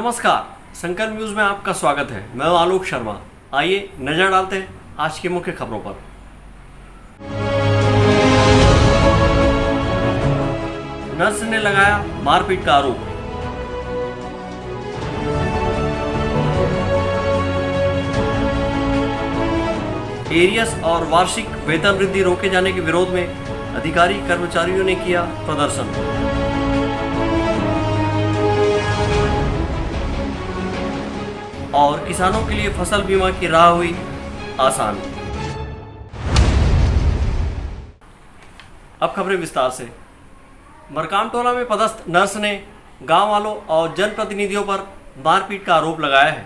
नमस्कार, संकल्प न्यूज में आपका स्वागत है। मैं हूं आलोक शर्मा। आइए नजर डालते हैं आज की मुख्य खबरों पर। नर्स ने लगाया मारपीट का आरोप। एरियस और वार्षिक वेतन वृद्धि रोके जाने के विरोध में अधिकारी कर्मचारियों ने किया प्रदर्शन। और किसानों के लिए फसल बीमा की राह हुई आसान। अब खबरें विस्तार से। मरकामटोला में पदस्थ नर्स ने गांव वालों और जनप्रतिनिधियों पर मारपीट का आरोप लगाया है।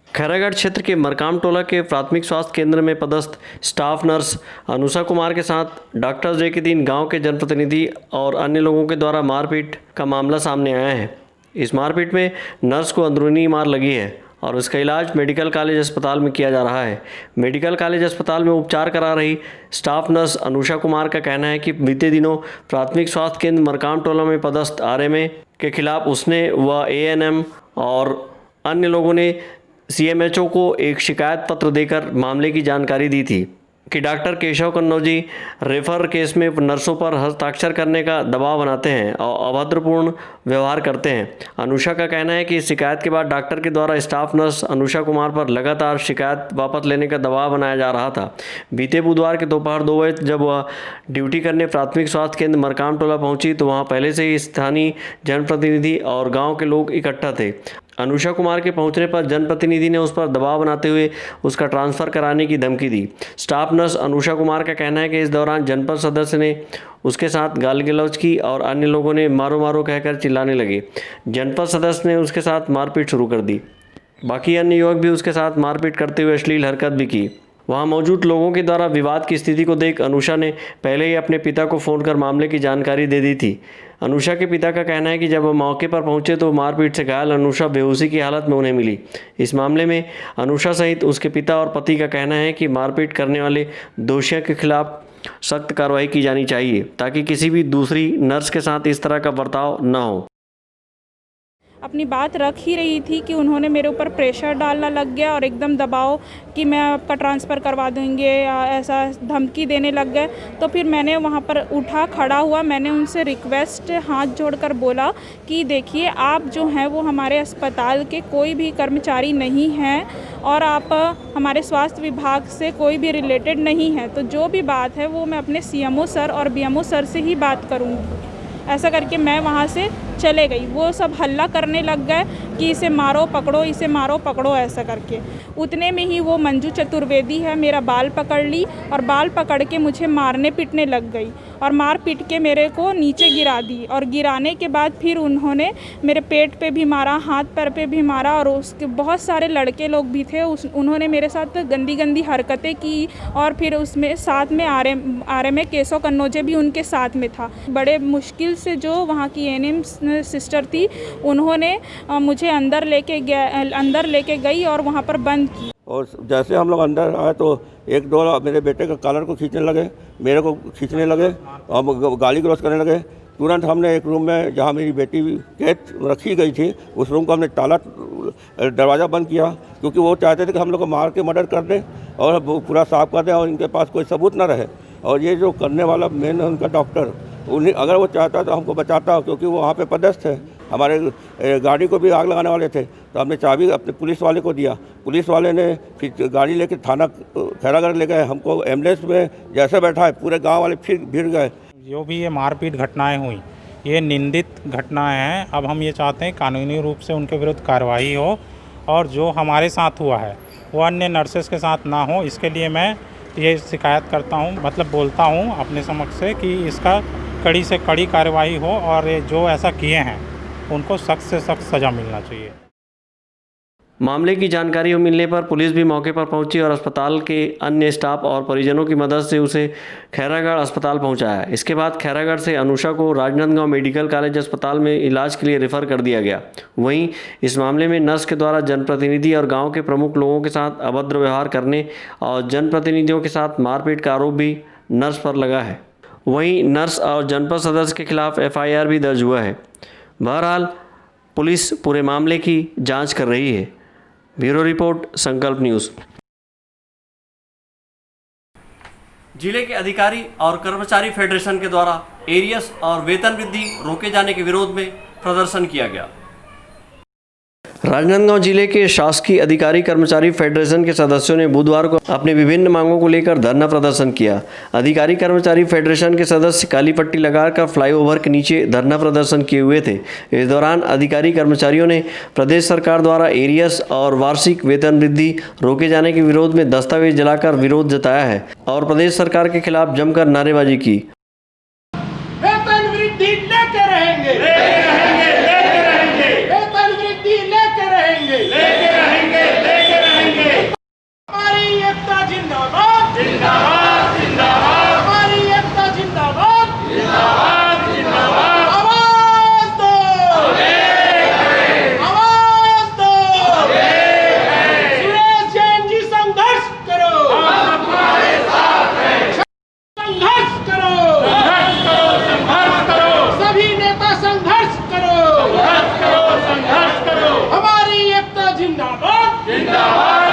खैरागढ़ क्षेत्र के मरकामटोला के प्राथमिक स्वास्थ्य केंद्र में पदस्थ स्टाफ नर्स अनुषा कुमार के साथ डॉक्टर्स डे के दिन गांव के जनप्रतिनिधि और अन्य लोगों के द्वारा मारपीट का मामला सामने आया है। इस मारपीट में नर्स को अंदरूनी मार लगी है और उसका इलाज मेडिकल कॉलेज अस्पताल में किया जा रहा है। मेडिकल कॉलेज अस्पताल में उपचार करा रही स्टाफ नर्स अनुषा कुमार का कहना है कि बीते दिनों प्राथमिक स्वास्थ्य केंद्र मरकामटोला में पदस्थ आरएमए के खिलाफ उसने व एएनएम और अन्य लोगों ने सीएमएचओ को एक शिकायत पत्र देकर मामले की जानकारी दी थी कि doctor Keshav Kannauji refer case में नर्सों पर हस्ताक्षर करने का दबाव बनाते हैं और अभद्रपूर्ण व्यवहार करते हैं। अनुषा का कहना है कि इस शिकायत के बाद डॉक्टर के द्वारा स्टाफ नर्स अनुषा कुमार पर लगातार शिकायत वापस लेने का दबाव बनाया जा रहा था। बीते बुधवार के दोपहर 2 बजे जब वह ड्यूटी करने प्राथमिक स्वास्थ्य केंद्र मरकामटोला पहुंची तो वहां पहले से ही स्थानीय जनप्रतिनिधि और गाँव के लोग इकट्ठा थे। अनुषा कुमार के पहुंचने पर जनप्रतिनिधि ने उस पर दबाव बनाते हुए उसका ट्रांसफ़र कराने की धमकी दी। स्टाफ नर्स अनुषा कुमार का कहना है कि इस दौरान जनपद सदस्य ने उसके साथ गाली गलौज की और अन्य लोगों ने मारो मारो कहकर चिल्लाने लगे। जनपद सदस्य ने उसके साथ मारपीट शुरू कर दी। बाकी अन्य युवक भी उसके साथ मारपीट करते हुए अश्लील हरकत भी की। वहां मौजूद लोगों के द्वारा विवाद की स्थिति को देख अनुषा ने पहले ही अपने पिता को फ़ोन कर मामले की जानकारी दे दी थी। अनुषा के पिता का कहना है कि जब वह मौके पर पहुंचे तो मारपीट से घायल अनुषा बेहोशी की हालत में उन्हें मिली। इस मामले में अनुषा सहित उसके पिता और पति का कहना है कि मारपीट करने वाले दोषियों के खिलाफ सख्त कार्रवाई की जानी चाहिए ताकि किसी भी दूसरी नर्स के साथ इस तरह का बर्ताव न हो। अपनी बात रख ही रही थी कि उन्होंने मेरे ऊपर प्रेशर डालना लग गया और एकदम दबाव कि मैं आपका ट्रांसफ़र करवा दूँगी या ऐसा धमकी देने लग गए। तो फिर मैंने वहाँ पर उठा खड़ा हुआ, मैंने उनसे रिक्वेस्ट हाथ जोड़कर बोला कि देखिए आप जो हैं वो हमारे अस्पताल के कोई भी कर्मचारी नहीं हैं और आप हमारे स्वास्थ्य विभाग से कोई भी रिलेटेड नहीं है। तो जो भी बात है वो मैं अपने सीएमओ सर और बीएमओ सर से ही बात करूँगी। ऐसा करके मैं वहाँ से चले गई। वो सब हल्ला करने लग गए कि इसे मारो पकड़ो, इसे मारो पकड़ो, ऐसा करके। उतने में ही वो मंजू चतुर्वेदी है मेरा बाल पकड़ ली और बाल पकड़ के मुझे मारने पीटने लग गई और मार पीट के मेरे को नीचे गिरा दी। और गिराने के बाद फिर उन्होंने मेरे पेट पे भी मारा, हाथ पैर पे भी मारा और उसके बहुत सारे लड़के लोग भी थे। उन्होंने मेरे साथ गंदी गंदी हरकतें की और फिर उसमें साथ में आरएमए केशव कन्नौजे भी उनके साथ में था। बड़े मुश्किल से जो वहाँ की एएनएम सिस्टर थी उन्होंने मुझे अंदर लेके गई और वहाँ पर बंद की। और जैसे हम लोग अंदर आए तो एक दो मेरे बेटे का कॉलर को खींचने लगे, मेरे को खींचने लगे और गाली गलौज करने लगे। तुरंत हमने एक रूम में जहाँ मेरी बेटी कैद रखी गई थी उस रूम को हमने ताला दरवाज़ा बंद किया क्योंकि वो चाहते थे कि हम लोग को मार के मर्डर कर दें और पूरा साफ कर दें और इनके पास कोई सबूत ना रहे। और ये जो करने वाला मेन उनका डॉक्टर, उन्हें अगर वो चाहता तो हमको बचाता क्योंकि वो वहाँ पे पदस्थ है। हमारे गाड़ी को भी आग लगाने वाले थे तो हमने चाबी अपने पुलिस वाले को दिया। पुलिस वाले ने फिर गाड़ी लेके थाना खैरागढ़ ले गए। हमको एम्बुलेंस में जैसे बैठा है पूरे गांव वाले फिर भिड़ गए। जो भी ये मारपीट घटनाएं हुई ये निंदित घटनाएं हैं। अब हम ये चाहते हैं कानूनी रूप से उनके विरुद्ध कार्रवाई हो और जो हमारे साथ हुआ है वो अन्य नर्सेस के साथ ना हो। इसके लिए मैं ये शिकायत करता हूँ, मतलब बोलता हूँ अपने समक्ष से कि इसका कड़ी से कड़ी कार्रवाई हो और जो ऐसा किए हैं उनको सख्त से सख्त सज़ा मिलना चाहिए। मामले की जानकारी मिलने पर पुलिस भी मौके पर पहुंची और अस्पताल के अन्य स्टाफ और परिजनों की मदद से उसे खैरागढ़ अस्पताल पहुंचाया। इसके बाद खैरागढ़ से अनुषा को राजनांदगांव मेडिकल कॉलेज अस्पताल में इलाज के लिए रेफर कर दिया गया। वहीं इस मामले में नर्स के द्वारा जनप्रतिनिधि और गाँव के प्रमुख लोगों के साथ अभद्र व्यवहार करने और जनप्रतिनिधियों के साथ मारपीट का आरोप भी नर्स पर लगा है। वहीं नर्स और जनपद सदस्य के खिलाफ FIR भी दर्ज हुआ है। बहरहाल पुलिस पूरे मामले की जांच कर रही है। ब्यूरो रिपोर्ट, संकल्प न्यूज़। जिले के अधिकारी और कर्मचारी फेडरेशन के द्वारा एरियस और वेतन वृद्धि रोके जाने के विरोध में प्रदर्शन किया गया। राजनांदगांव जिले के शासकीय अधिकारी कर्मचारी फेडरेशन के सदस्यों ने बुधवार को अपनी विभिन्न मांगों को लेकर धरना प्रदर्शन किया। अधिकारी कर्मचारी फेडरेशन के सदस्य काली पट्टी लगाकर फ्लाईओवर के नीचे धरना प्रदर्शन किए हुए थे। इस दौरान अधिकारी कर्मचारियों ने प्रदेश सरकार द्वारा एरियस और वार्षिक वेतन वृद्धि रोके जाने के विरोध में दस्तावेज जलाकर विरोध जताया है और प्रदेश सरकार के खिलाफ जमकर नारेबाजी की। वेतन वृद्धि लेके रहेंगे, वेतन वृद्धि लेके रहेंगे। हमारी एकता जिंदाबाद, जिंदाबाद, जिंदाबाद। हमारी एकता जिंदाबाद, जिंदाबाद, जिंदाबाद। आवाज दो, आवाज दो। सुरेश जैन जी संघर्ष करो, हम तुम्हारे साथ हैं। संघर्ष करो, संघर्ष करो। सभी नेता संघर्ष करो, संघर्ष करो। हमारी एकता जिंदाबाद, जिंदाबाद।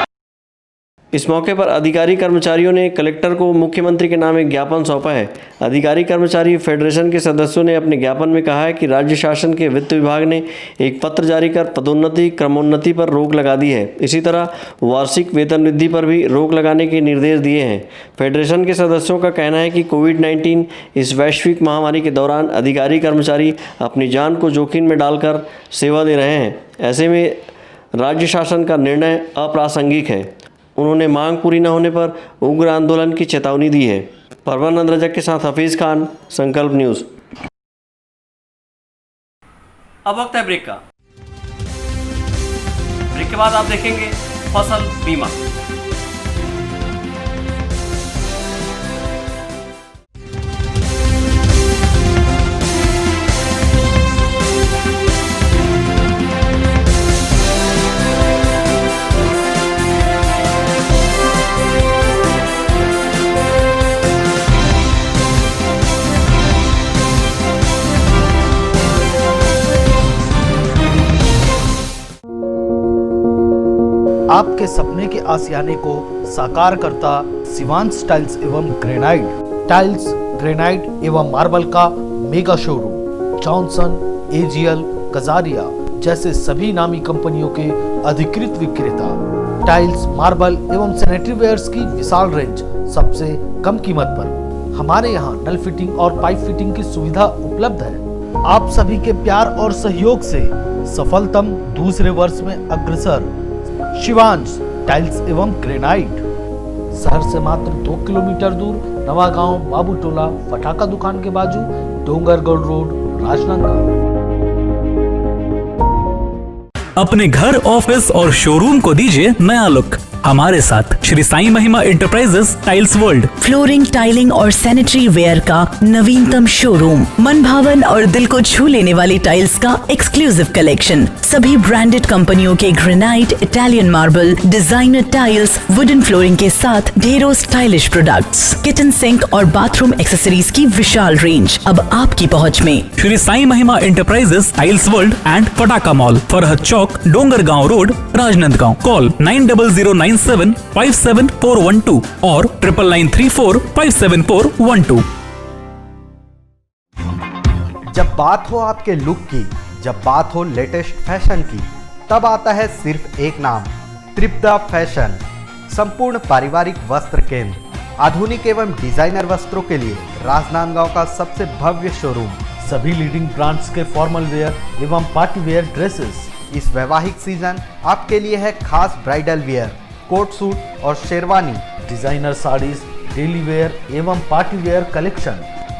इस मौके पर अधिकारी कर्मचारियों ने कलेक्टर को मुख्यमंत्री के नाम एक ज्ञापन सौंपा है। अधिकारी कर्मचारी फेडरेशन के सदस्यों ने अपने ज्ञापन में कहा है कि राज्य शासन के वित्त विभाग ने एक पत्र जारी कर पदोन्नति क्रमोन्नति पर रोक लगा दी है। इसी तरह वार्षिक वेतन वृद्धि पर भी रोक लगाने के निर्देश दिए हैं। फेडरेशन के सदस्यों का कहना है कि कोविड-19 इस वैश्विक महामारी के दौरान अधिकारी कर्मचारी अपनी जान को जोखिम में डालकर सेवा दे रहे हैं। ऐसे में राज्य शासन का निर्णय अप्रासंगिक है। उन्होंने मांग पूरी न होने पर उग्र आंदोलन की चेतावनी दी है। परवानंद रजक के साथ हफीज खान, संकल्प न्यूज़। अब वक्त है ब्रेक का। ब्रेक के बाद आप देखेंगे फसल बीमा। आपके सपने के आशियाने को साकार करता शिवांश टाइल्स एवं ग्रेनाइट। टाइल्स, ग्रेनाइट एवं मार्बल का mega showroom Johnson, AGL, Kajaria जैसे सभी नामी कंपनियों के अधिकृत विक्रेता। टाइल्स, मार्बल एवं सैनिटरी वेयर्स की विशाल रेंज सबसे कम कीमत पर। हमारे यहाँ नल फिटिंग और पाइप फिटिंग की सुविधा उपलब्ध है। आप सभी के प्यार और सहयोग से सफलतम दूसरे वर्ष में अग्रसर शिवांश टाइल्स एवं ग्रेनाइट। शहर से मात्र 2 किलोमीटर दूर नवागांव बाबूटोला फटाका दुकान के बाजू डोंगरगढ़ रोड, राजनांदगांव। अपने घर, ऑफिस और शोरूम को दीजिए नया लुक हमारे साथ श्री साईं महिमा enterprises tiles world. Flooring, tiling और सैनिटरी वेयर का नवीनतम शोरूम, मन भावन और दिल को छू लेने वाली टाइल्स का एक्सक्लूसिव कलेक्शन, सभी ब्रांडेड कंपनियों के granite, Italian marble, designer tiles, wooden flooring के साथ ढेरों स्टाइलिश प्रोडक्ट्स, किचन सिंक और बाथरूम एक्सेसरीज की विशाल रेंज अब आपकी पहुंच में। श्री साईं महिमा एंटरप्राइजेस टाइल्स वर्ल्ड एंड फटाका मॉल, फरहद चौक, डोंगरगांव रोड, राजनांदगांव। कॉल 9009757412 और 9994574112। जब बात हो आपके लुक की, जब बात हो लेटेस्ट फैशन की, तब आता है सिर्फ एक नाम, त्रिपदा फैशन। संपूर्ण पारिवारिक वस्त्र केंद्र, आधुनिक एवं डिजाइनर वस्त्रों के लिए राजनांदगांव का सबसे भव्य शोरूम। सभी लीडिंग ब्रांड्स के फॉर्मल वेयर एवं पार्टी वेयर ड्रेसेस। इस वैवाहिक सीजन आपके लिए है खास ब्राइडल वेयर, कोट सूट और sherwani, designer sarees, daily wear एवं party wear collection,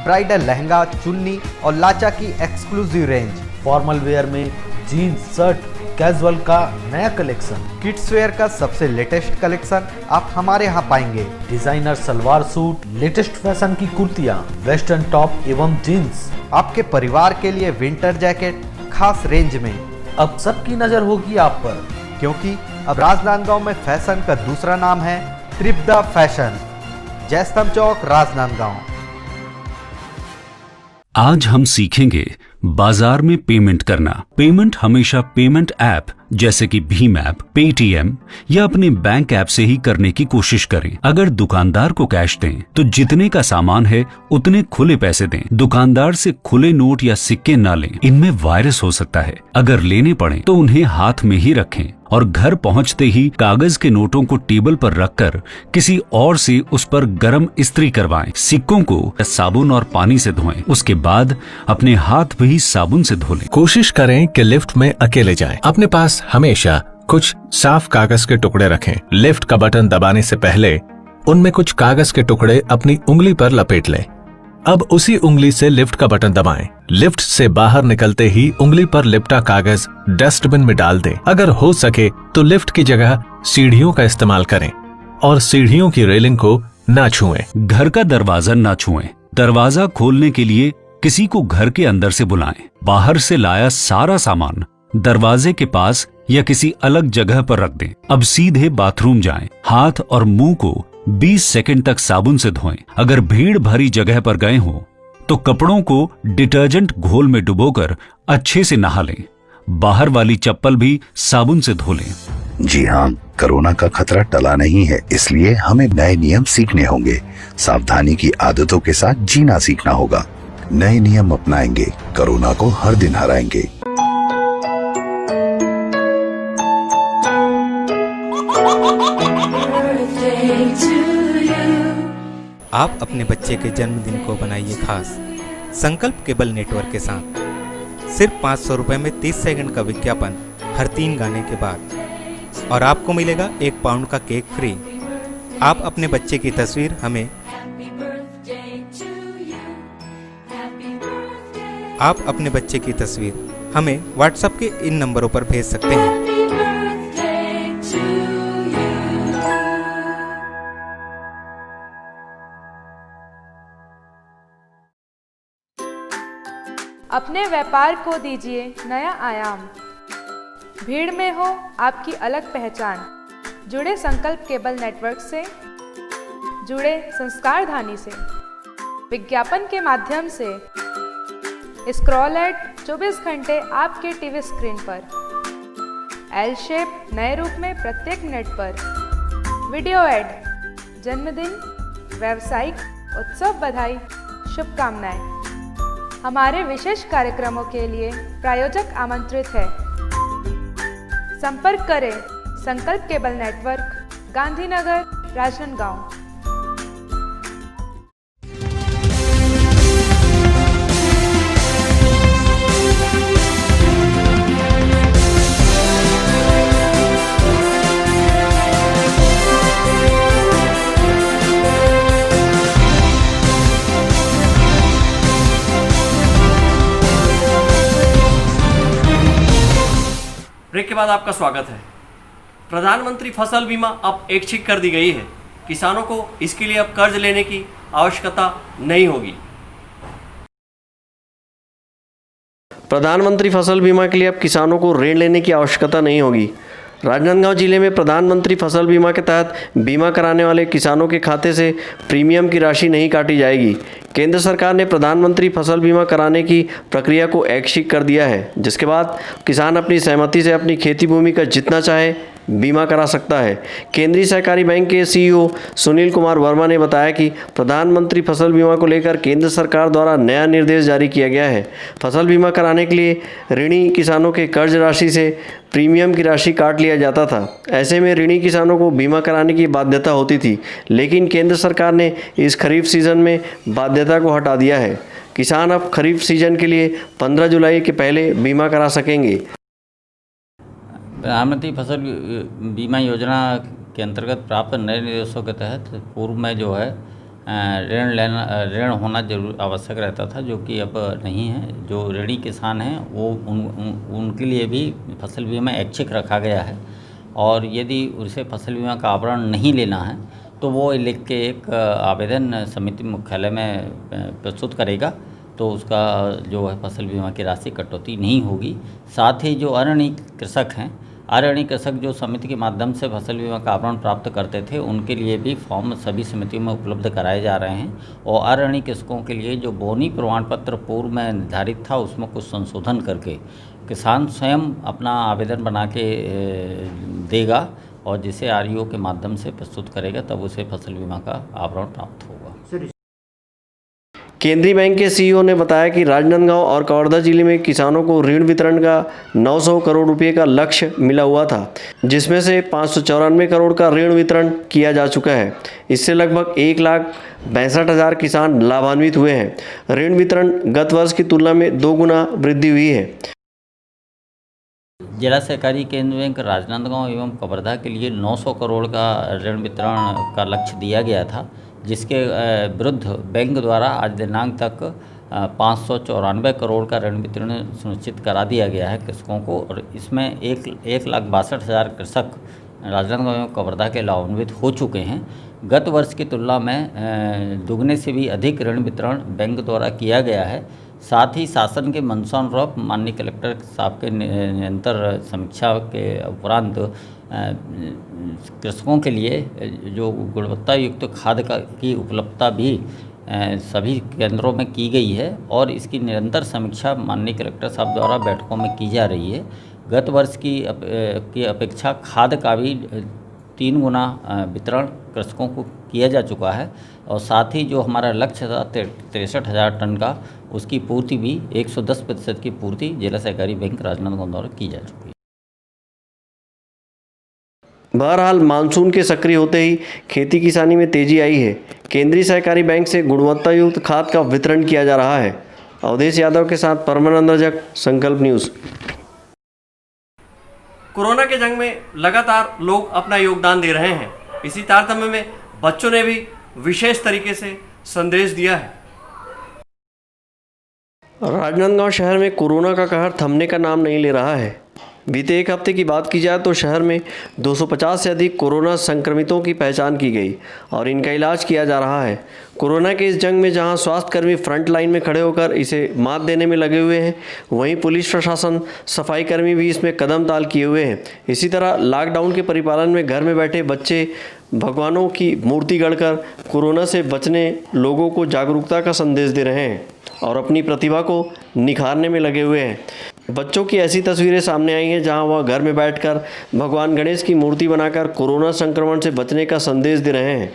bridal lehenga, chunni और लाचा की एक्सक्लूसिव रेंज। फॉर्मल वेयर में जीन्स, शर्ट, कैजुअल का नया कलेक्शन, किड्स वेयर का सबसे लेटेस्ट कलेक्शन आप हमारे यहाँ पाएंगे। Designer salwar suit, latest fashion की कुर्तियाँ, वेस्टर्न टॉप एवं जीन्स। आपके परिवार के लिए विंटर जैकेट खास रेंज में। अब सबकी नजर होगी आप पर, क्योंकि अब राजनांदगांव में फैशन का दूसरा नाम है त्रिपदा फैशन, जयस्तंभ चौक, राजनांदगांव। आज हम सीखेंगे बाजार में पेमेंट करना। पेमेंट हमेशा पेमेंट ऐप जैसे कि भीम ऐप, पेटीएम या अपने बैंक ऐप से ही करने की कोशिश करें। अगर दुकानदार को कैश दें तो जितने का सामान है उतने खुले पैसे दें। दुकानदार से खुले नोट या सिक्के न लें, इनमें वायरस हो सकता है। अगर लेने पड़े तो उन्हें हाथ में ही रखें और घर पहुंचते ही कागज के नोटों को टेबल पर रखकर किसी और से उस पर गर्म इस्त्री करवाएं। सिक्कों को साबुन और पानी से धोएं, उसके बाद अपने हाथ भी साबुन से धो लें। कोशिश करें कि लिफ्ट में अकेले जाएं। अपने पास हमेशा कुछ साफ कागज के टुकड़े रखें। लिफ्ट का बटन दबाने से पहले उनमें कुछ कागज के टुकड़े अपनी उंगली पर लपेट लें। अब उसी उंगली से लिफ्ट का बटन दबाएं। लिफ्ट से बाहर निकलते ही उंगली पर लिपटा कागज डस्टबिन में डाल दें। अगर हो सके तो लिफ्ट की जगह सीढ़ियों का इस्तेमाल करें और सीढ़ियों की रेलिंग को ना छुएं। घर का दरवाजा ना छुएं। दरवाजा खोलने के लिए किसी को घर के अंदर से बुलाएं। बाहर से लाया सारा सामान दरवाजे के पास या किसी अलग जगह पर रख दें। अब सीधे बाथरूम जाएं। हाथ और मुंह को 20 सेकंड तक साबुन से धोएं। अगर भीड़ भरी जगह पर गए हो तो कपड़ों को डिटर्जेंट घोल में डुबोकर अच्छे से नहा लें। बाहर वाली चप्पल भी साबुन से धो लें। जी हाँ, कोरोना का खतरा टला नहीं है, इसलिए हमें नए नियम सीखने होंगे। सावधानी की आदतों के साथ जीना सीखना होगा। नए नियम अपनाएंगे, कोरोना को हर दिन हराएंगे। आप अपने बच्चे के जन्मदिन को बनाइए खास संकल्प केबल नेटवर्क के साथ। सिर्फ 500 रुपये में 30 सेकंड का विज्ञापन हर 3 गाने के बाद और आपको मिलेगा 1 पाउंड का केक फ्री। आप अपने बच्चे की तस्वीर हमें व्हाट्सएप के इन नंबरों पर भेज सकते हैं। अपने व्यापार को दीजिए नया आयाम। भीड़ में हो आपकी अलग पहचान। जुड़े संकल्प केबल नेटवर्क से, जुड़े संस्कारधानी से। विज्ञापन के माध्यम से स्क्रॉल एड 24 घंटे आपके टीवी स्क्रीन पर। एल शेप नए रूप में प्रत्येक मिनट पर। वीडियो एड, जन्मदिन, व्यावसायिक उत्सव बधाई, शुभकामनाएं। हमारे विशेष कार्यक्रमों के लिए प्रायोजक आमंत्रित है। संपर्क करें Sankalp cable network, Gandhinagar, Rajnandgaon. Break के बाद आपका स्वागत है। प्रधानमंत्री फसल बीमा अब ऐच्छिक कर दी गई है। किसानों को इसके लिए अब कर्ज लेने की आवश्यकता नहीं होगी। प्रधानमंत्री फसल बीमा के लिए अब किसानों को ऋण लेने की आवश्यकता नहीं होगी। राजनांदगांव जिले में प्रधानमंत्री फसल बीमा के तहत बीमा कराने वाले किसानों के खाते से प्रीमियम की राशि नहीं काटी जाएगी। केंद्र सरकार ने प्रधानमंत्री फसल बीमा कराने की प्रक्रिया को ऐच्छिक कर दिया है, जिसके बाद किसान अपनी सहमति से अपनी खेती भूमि का जितना चाहे बीमा करा सकता है। केंद्रीय सहकारी बैंक के सीईओ सुनील कुमार वर्मा ने बताया कि प्रधानमंत्री फसल बीमा को लेकर केंद्र सरकार द्वारा नया निर्देश जारी किया गया है। फसल बीमा कराने के लिए ऋणी किसानों के कर्ज राशि से प्रीमियम की राशि काट लिया जाता था। ऐसे में ऋणी किसानों को बीमा कराने की बाध्यता होती थी, लेकिन केंद्र सरकार ने इस खरीफ सीजन में बाध्यता को हटा दिया है। किसान अब खरीफ सीजन के लिए 15 जुलाई के पहले बीमा करा सकेंगे। प्रधानमंत्री फसल बीमा योजना के अंतर्गत प्राप्त नए निर्देशों के तहत पूर्व में जो है ऋण होना जरूर आवश्यक रहता था, जो कि अब नहीं है। जो ऋणी किसान हैं वो उनके लिए भी फसल बीमा ऐच्छिक रखा गया है और यदि उसे फसल बीमा का आवरण नहीं लेना है तो वो लिख के एक आवेदन समिति मुख्यालय में प्रस्तुत करेगा, तो उसका जो है फसल बीमा की राशि कटौती नहीं होगी। साथ ही जो अऋणी कृषक हैं अऋणी कृषक जो समिति के माध्यम से फसल बीमा का आवरण प्राप्त करते थे उनके लिए भी फॉर्म सभी समितियों में उपलब्ध कराए जा रहे हैं और अऋणी कृषकों के लिए जो बोनी प्रमाण पत्र पूर्व में निर्धारित था उसमें कुछ संशोधन करके किसान स्वयं अपना आवेदन बना के देगा और जिसे आरईओ के माध्यम से प्रस्तुत करेगा तब उसे फसल बीमा का आवरण प्राप्त होगा। केंद्रीय बैंक के सीईओ ने बताया कि राजनांदगांव और कवर्धा जिले में किसानों को ऋण वितरण का 900 करोड़ रुपए का लक्ष्य मिला हुआ था, जिसमें से 594 करोड़ का ऋण वितरण किया जा चुका है। इससे लगभग 1,62,000 किसान लाभान्वित हुए हैं। ऋण वितरण गत वर्ष की तुलना में 2 गुना वृद्धि हुई है। जिला सहकारी केंद्र बैंक राजनांदगांव एवं कवर्धा के लिए 900 करोड़ का ऋण वितरण का लक्ष्य दिया गया था, जिसके विरुद्ध बैंक द्वारा आज दिनांक तक 594 करोड़ का ऋण वितरण सुनिश्चित करा दिया गया है कृषकों को और इसमें 1,62,000 कृषक राजनांदगांव एवं कवर्धा के लाभान्वित हो चुके हैं। गत वर्ष की तुलना में दुगने से भी अधिक ऋण वितरण बैंक द्वारा किया गया है। साथ ही शासन के मंशानुरूप माननीय कलेक्टर साहब के निरंतर समीक्षा के उपरांत कृषकों के लिए जो गुणवत्ता युक्त खाद की उपलब्धता भी सभी केंद्रों में की गई है और इसकी निरंतर समीक्षा माननीय कलेक्टर साहब द्वारा बैठकों में की जा रही है। गत वर्ष की अपेक्षा खाद का भी 3 गुना वितरण कृषकों को किया जा चुका है और साथ ही जो हमारा लक्ष्य था 63,000 टन का, उसकी पूर्ति भी 110% की पूर्ति जिला सहकारी बैंक राजनांदगांव द्वारा की जा चुकी है। बहरहाल मानसून के सक्रिय होते ही खेती किसानी में तेजी आई है। केंद्रीय सहकारी बैंक से गुणवत्ता युक्त खाद का वितरण किया जा रहा है। अवधेश यादव के साथ परमानंद रजक, संकल्प न्यूज़। कोरोना के जंग में लगातार लोग अपना योगदान दे रहे हैं। इसी तारतम्य में बच्चों ने भी विशेष तरीके से संदेश दिया है। राजनांदगांव शहर में कोरोना का कहर थमने का नाम नहीं ले रहा है। बीते 1 हफ्ते की बात की जाए तो शहर में 250 से अधिक कोरोना संक्रमितों की पहचान की गई और इनका इलाज किया जा रहा है। कोरोना के इस जंग में जहां स्वास्थ्यकर्मी फ्रंट लाइन में खड़े होकर इसे मात देने में लगे हुए हैं, वहीं पुलिस प्रशासन, सफाई कर्मी भी इसमें कदम ताल किए हुए हैं। इसी तरह लॉकडाउन के परिपालन में घर में बैठे बच्चे भगवानों की मूर्ति गढ़कर कोरोना से बचने लोगों को जागरूकता का संदेश दे रहे हैं और अपनी प्रतिभा को निखारने में लगे हुए हैं। बच्चों की ऐसी तस्वीरें सामने आई हैं जहां वह घर में बैठकर भगवान गणेश की मूर्ति बनाकर कोरोना संक्रमण से बचने का संदेश दे रहे हैं।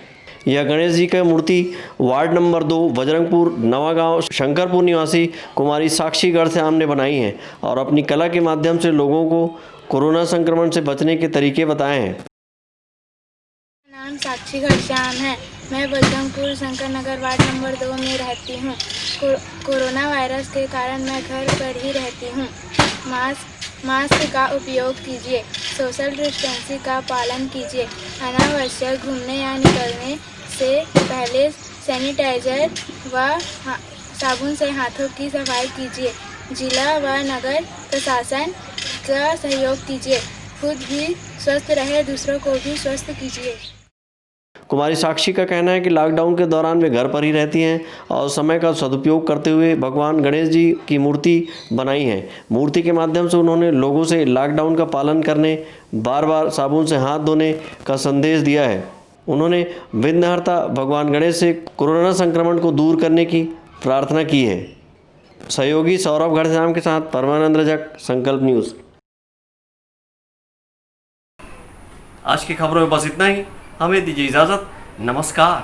यह गणेश जी की मूर्ति वार्ड नंबर 2 बजरंगपुर नवागांव शंकरपुर निवासी कुमारी साक्षी गढ़श्याम ने बनाई है और अपनी कला के माध्यम से लोगों को कोरोना संक्रमण से बचने के तरीके बताए हैं। नाम साक्षी गढ़श्याम है। मैं बजरंगपुर शंकर नगर वार्ड नंबर 2 में रहती हूँ। कोरोना वायरस के कारण मैं घर पर ही रहती हूँ। मास्क का उपयोग कीजिए, सोशल डिस्टेंसिंग का पालन कीजिए, अनावश्यक घूमने या निकलने से पहले सैनिटाइजर व साबुन से हाथों की सफाई कीजिए। जिला व नगर प्रशासन का सहयोग कीजिए। खुद भी स्वस्थ रहे, दूसरों को भी स्वस्थ कीजिए। कुमारी साक्षी का कहना है कि लॉकडाउन के दौरान वे घर पर ही रहती हैं और समय का सदुपयोग करते हुए भगवान गणेश जी की मूर्ति बनाई है। मूर्ति के माध्यम से उन्होंने लोगों से लॉकडाउन का पालन करने, बार बार साबुन से हाथ धोने का संदेश दिया है। उन्होंने विघ्नहर्ता भगवान गणेश से कोरोना संक्रमण को दूर करने की प्रार्थना की है। सहयोगी सौरभ गढ़श्याम के साथ परमानंद रजक, संकल्प न्यूज़। आज की खबरों में बस इतना ही। हमें दीजिए इजाज़त। नमस्कार।